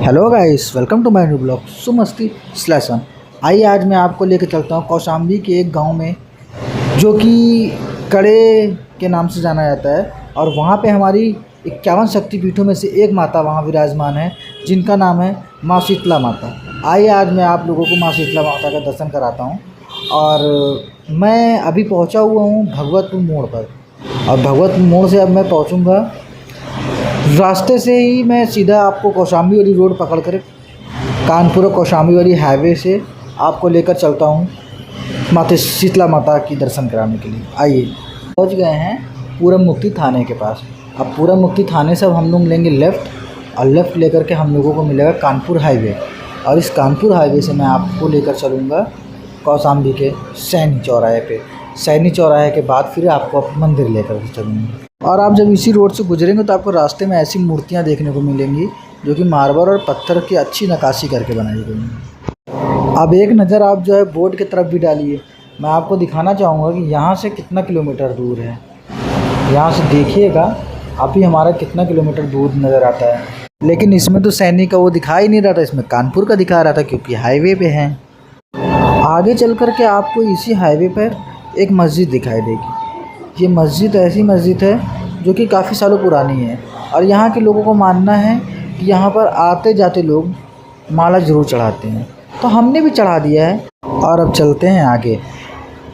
Hello guys, welcome to my new blog सुमस्ती /1। आइए आज मैं आपको लेकर चलता हूँ कौशाम्बी के एक गांव में, जो कि कड़े के नाम से जाना जाता है। और वहाँ पे हमारी 51 शक्तिपीठों में से एक माता वहाँ विराजमान है, जिनका नाम है माँ शीतला माता। आइए आज मैं आप लोगों को माँ शीतला माता का दर्शन कराता हूँ। और मैं अभी पहुँचा हुआ हूँ भगवतपुर मोड़ पर, और भगवतपुर मोड़ से अब मैं पहुँचूँगा रास्ते से ही। मैं सीधा आपको कौशाम्बी वाली रोड पकड़ कर कानपुर कौशाम्बी वाली हाईवे से आपको लेकर चलता हूँ माता शीतला माता की दर्शन कराने के लिए। आइए, पहुँच गए हैं पूरब मुक्ति थाने के पास। अब पूरब मुक्ति थाने से अब हम लोग लेंगे लेफ़्ट, और लेफ़्ट लेकर के हम लोगों को मिलेगा कानपुर हाईवे। और इस कानपुर हाईवे से मैं आपको लेकर चलूँगा कौशाम्बी के सैनी चौराहे पे। सैनी चौराहे के बाद फिर आपको मंदिर लेकर के चलूँगा। और आप जब इसी रोड से गुजरेंगे तो आपको रास्ते में ऐसी मूर्तियाँ देखने को मिलेंगी जो कि मार्बल और पत्थर की अच्छी नक्काशी करके बनाई गई हैं। अब एक नज़र आप जो है बोर्ड की तरफ भी डालिए। मैं आपको दिखाना चाहूँगा कि यहाँ से कितना किलोमीटर दूर है। यहाँ से देखिएगा अभी हमारा कितना किलोमीटर दूर नज़र आता है। लेकिन इसमें तो सैनी का वो दिखा ही नहीं रहा था, इसमें कानपुर का दिखा रहा था, क्योंकि हाईवे पे है। आगे चल कर के आपको इसी हाईवे पर एक मस्जिद दिखाई देगी। ये मस्जिद ऐसी मस्जिद है जो कि काफ़ी सालों पुरानी है, और यहाँ के लोगों को मानना है कि यहाँ पर आते जाते लोग माला ज़रूर चढ़ाते हैं। तो हमने भी चढ़ा दिया है। और अब चलते हैं आगे।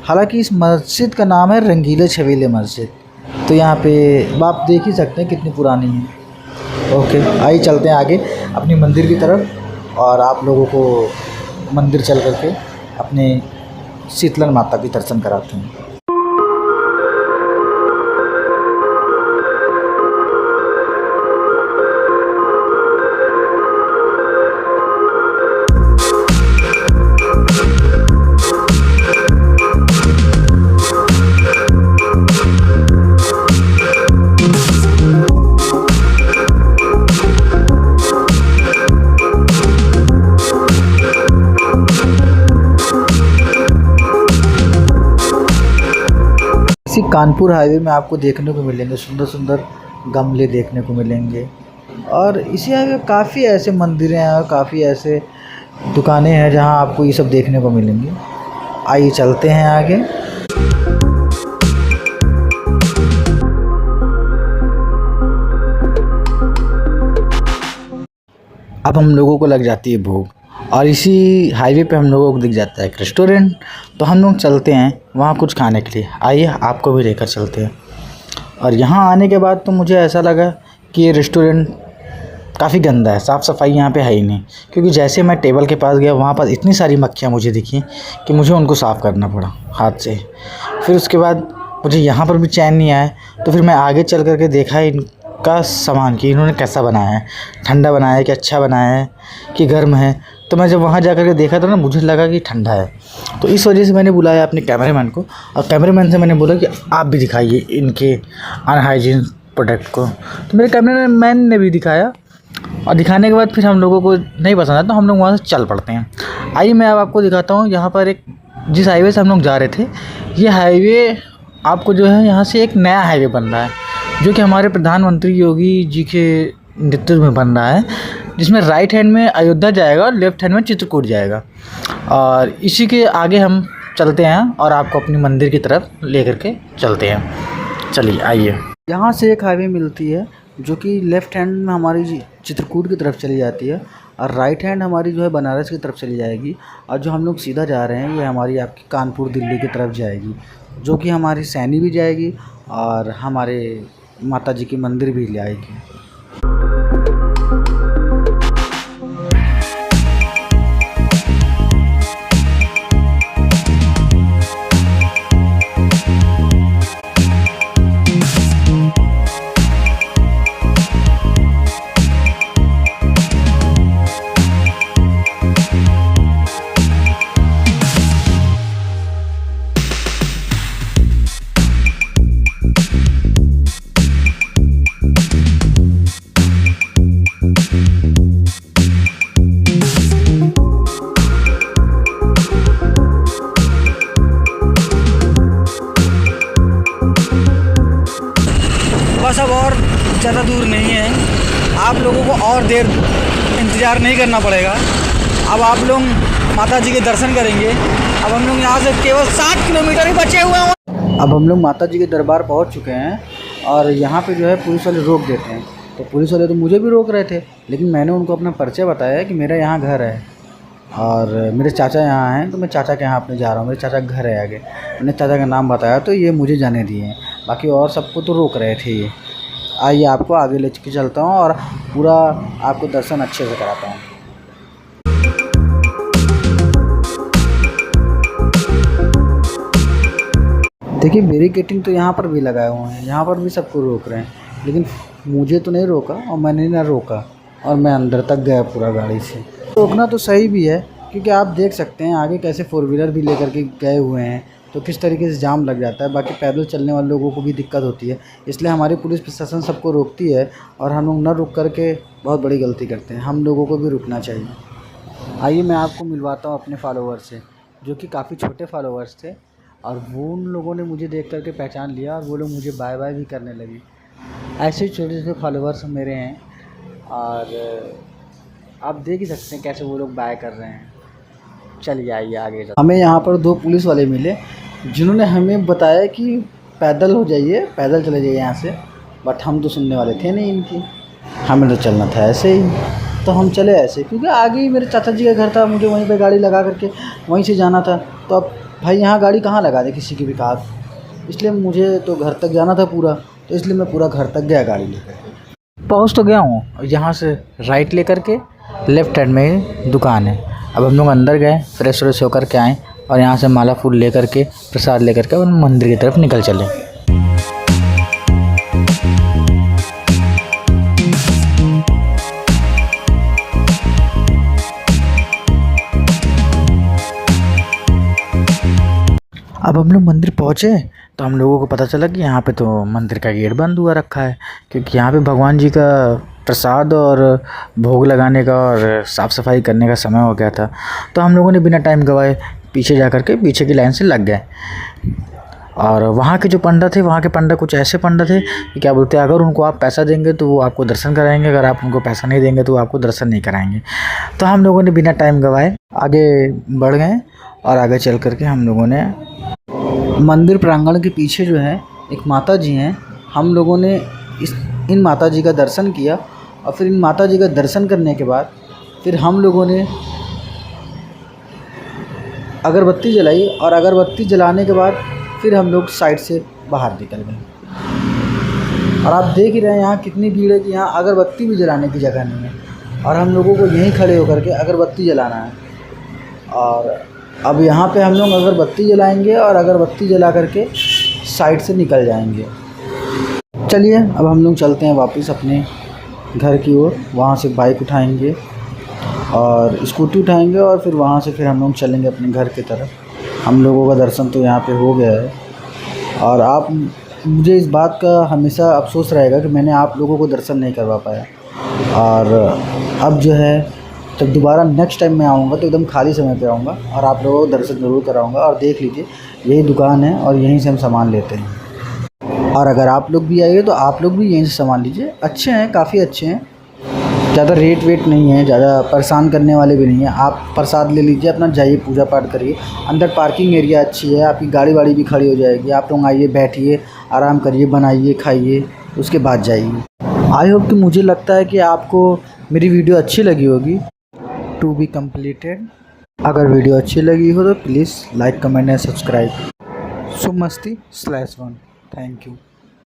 हालांकि इस मस्जिद का नाम है रंगीले छबीले मस्जिद। तो यहाँ पे आप देख ही सकते हैं कितनी पुरानी है। ओके, आइए चलते हैं आगे अपनी मंदिर की तरफ, और आप लोगों को मंदिर चल करके अपने शीतला माता की दर्शन कराते हैं। इसी कानपुर हाईवे में आपको देखने को मिलेंगे सुंदर सुंदर गमले देखने को मिलेंगे। और इसी हाईवे काफ़ी ऐसे मंदिरें हैं और काफ़ी ऐसे दुकानें हैं जहां आपको ये सब देखने को मिलेंगी। आइए चलते हैं आगे। अब हम लोगों को लग जाती है भूख, और इसी हाईवे पे हम लोगों को दिख जाता है एक रेस्टोरेंट। तो हम लोग चलते हैं वहाँ कुछ खाने के लिए। आइए आपको भी लेकर चलते हैं। और यहाँ आने के बाद तो मुझे ऐसा लगा कि ये रेस्टोरेंट काफ़ी गंदा है, साफ़ सफाई यहाँ पे है ही नहीं। क्योंकि जैसे मैं टेबल के पास गया, वहाँ पर इतनी सारी मक्खियाँ मुझे दिखी कि मुझे उनको साफ़ करना पड़ा हाथ से। फिर उसके बाद मुझे यहाँ पर भी चैन नहीं आया, तो फिर मैं आगे चल करके देखा इनका सामान कि इन्होंने कैसा बनाया है, ठंडा बनाया है कि अच्छा बनाया है कि गर्म है। तो मैं जब वहाँ जा कर के देखा तो ना, मुझे लगा कि ठंडा है। तो इस वजह से मैंने बुलाया अपने कैमरामैन को, और कैमरामैन से मैंने बोला कि आप भी दिखाइए इनके अनहाइजीन प्रोडक्ट को। तो मेरे कैमरामैन ने भी दिखाया, और दिखाने के बाद फिर हम लोगों को नहीं पसंद आया, तो हम लोग वहाँ से चल पड़ते हैं। आइए मैं अब आपको दिखाता हूँ यहाँ पर एक, जिस हाईवे से हम लोग जा रहे थे, ये हाईवे आपको जो है यहाँ से एक नया हाईवे बन रहा है, जो कि हमारे प्रधानमंत्री योगी जी के नेतृत्व में बन रहा है, जिसमें राइट हैंड में अयोध्या जाएगा और लेफ्ट हैंड में चित्रकूट जाएगा। और इसी के आगे हम चलते हैं और आपको अपनी मंदिर की तरफ ले करके चलते हैं। चलिए आइए। यहाँ से एक हाईवे मिलती है जो कि लेफ़्ट हैंड में हमारी चित्रकूट की तरफ चली जाती है, और राइट हैंड हमारी जो है बनारस की तरफ चली जाएगी। और जो हम लोग सीधा जा रहे हैं ये हमारी आपकी कानपुर दिल्ली की तरफ जाएगी, जो कि हमारी सैनी भी जाएगी और हमारे माता जी की मंदिर भी ले आएगी। बस अब और ज़्यादा दूर नहीं है, आप लोगों को और देर इंतज़ार इंतज़ार नहीं करना पड़ेगा। अब आप लोग माता जी के दर्शन करेंगे। अब हम लोग यहाँ से केवल 7 किलोमीटर ही बचे हुए हैं। अब हम लोग माता जी के दरबार पहुँच चुके हैं और यहाँ पे जो है पुलिस वाले रोक देते हैं। तो पुलिस वाले तो मुझे भी रोक रहे थे, लेकिन मैंने उनको अपना परिचय बताया कि मेरा यहाँ घर है और मेरे चाचा यहाँ हैं, तो मैं चाचा के यहाँ अपने जा रहा हूँ, मेरे चाचा का घर है आगे। मैंने चाचा का नाम बताया तो ये मुझे जाने दिए हैं, बाकी और सबको तो रोक रहे थे ये। आइए आपको आगे ले के चलता हूँ और पूरा आपको दर्शन अच्छे से कराता हूँ। देखिए बैरिकेटिंग तो यहाँ पर भी लगाए हुए हैं, यहाँ पर भी सबको रोक रहे हैं, लेकिन मुझे तो नहीं रोका और मैंने ना रोका और मैं अंदर तक गया पूरा गाड़ी से। रोकना तो सही भी है, क्योंकि आप देख सकते हैं आगे कैसे 4 व्हीलर भी लेकर के गए हुए हैं, तो किस तरीके से जाम लग जाता है। बाकी पैदल चलने वाले लोगों को भी दिक्कत होती है, इसलिए हमारी पुलिस प्रशासन सबको रोकती है और हम लोग न रुक करके बहुत बड़ी गलती करते हैं। हम लोगों को भी रुकना चाहिए। आइए मैं आपको मिलवाता हूँ अपने फॉलोवर से, जो कि काफ़ी छोटे फॉलोवर्स थे, और वो उन लोगों ने मुझे देख करके पहचान लिया और वो लोग मुझे बाय बाय भी करने लगे। ऐसे छोटे छोटे फॉलोवर्स मेरे हैं और आप देख ही सकते हैं कैसे वो लोग बाय कर रहे हैं। चलिए आइए आगे। हमें यहाँ पर 2 पुलिस वाले मिले जिन्होंने हमें बताया कि पैदल हो जाइए, पैदल चले जाइए यहाँ से, बट हम तो सुनने वाले थे नहीं इनकी, हमें तो चलना था ऐसे ही, तो हम चले ऐसे, क्योंकि आगे ही मेरे चाचा जी का घर था, मुझे वहीं पे गाड़ी लगा करके वहीं से जाना था। तो अब भाई यहाँ गाड़ी कहाँ लगा दे किसी की भी कार, इसलिए मुझे तो घर तक जाना था पूरा, तो इसलिए मैं पूरा घर तक गया गाड़ी लेकर। पहुँच तो गया हूँ, यहाँ से राइट लेकर के लेफ़्ट हैंड में दुकान है। अब हम लोग अंदर गए, फ्रेश व्रेश होकर के आए और यहाँ से माला फूल लेकर के प्रसाद लेकर के और मंदिर की तरफ निकल चले। अब हम लोग मंदिर पहुँचे तो हम लोगों को पता चला कि यहाँ पे तो मंदिर का गेट बंद हुआ रखा है, क्योंकि यहाँ पे भगवान जी का प्रसाद और भोग लगाने का और साफ़ सफाई करने का समय हो गया था। तो हम लोगों ने बिना टाइम गवाए पीछे जा कर के पीछे की लाइन से लग गए। और वहाँ के जो पंडा थे, वहाँ के पंडा कुछ ऐसे पंडा थे कि क्या बोलते हैं, अगर उनको आप पैसा देंगे तो वो आपको दर्शन कराएंगे, अगर आप उनको पैसा नहीं देंगे तो वो आपको दर्शन नहीं कराएंगे। तो हम लोगों ने बिना टाइम गवाए आगे बढ़ गए और आगे चल कर के हम लोगों ने मंदिर प्रांगण के पीछे जो है एक माता जी हैं, हम लोगों ने इन माता जी का दर्शन किया। और फिर इन माता जी का दर्शन करने के बाद फिर हम लोगों ने अगरबत्ती जलाई और अगरबत्ती जलाने के बाद फिर हम लोग साइड से बाहर निकल गए। और आप देख ही रहे हैं यहाँ कितनी भीड़ है कि यहाँ अगरबत्ती भी जलाने की जगह नहीं है और हम लोगों को यहीं खड़े होकर के अगरबत्ती जलाना है। और अब यहाँ पे हम लोग अगरबत्ती जलाएंगे और अगरबत्ती जला करके साइड से निकल जाएंगे। चलिए अब हम लोग चलते हैं वापस अपने घर की ओर। वहाँ से बाइक उठाएंगे और स्कूटी उठाएंगे और फिर वहाँ से फिर हम लोग चलेंगे अपने घर की तरफ। हम लोगों का दर्शन तो यहाँ पे हो गया है और आप मुझे इस बात का हमेशा अफसोस रहेगा कि मैंने आप लोगों को दर्शन नहीं करवा पाया। और अब जो है जब दोबारा नेक्स्ट टाइम मैं आऊँगा तो एकदम खाली समय पे आऊँगा और आप लोगों को दर्शन ज़रूर कराऊँगा। और देख लीजिए यही दुकान है और यहीं से हम सामान लेते हैं। और अगर आप लोग भी आइए तो आप लोग भी यहीं से सामान लीजिए। अच्छे हैं, काफ़ी अच्छे हैं, ज़्यादा रेट वेट नहीं है, ज़्यादा परेशान करने वाले भी नहीं हैं। आप प्रसाद ले लीजिए, अपना जाइए पूजा पाठ करिए। अंदर पार्किंग एरिया अच्छी है, आपकी गाड़ी वाड़ी भी खड़ी हो जाएगी। आप लोग आइए, बैठिए, आराम करिए, बनाइए, खाइए, उसके बाद जाइए। आई होप कि मुझे लगता है कि आपको मेरी वीडियो अच्छी लगी होगी। To be completed. अगर वीडियो अच्छी लगी हो तो please like, comment and subscribe. सुमस्ती /1। Thank you.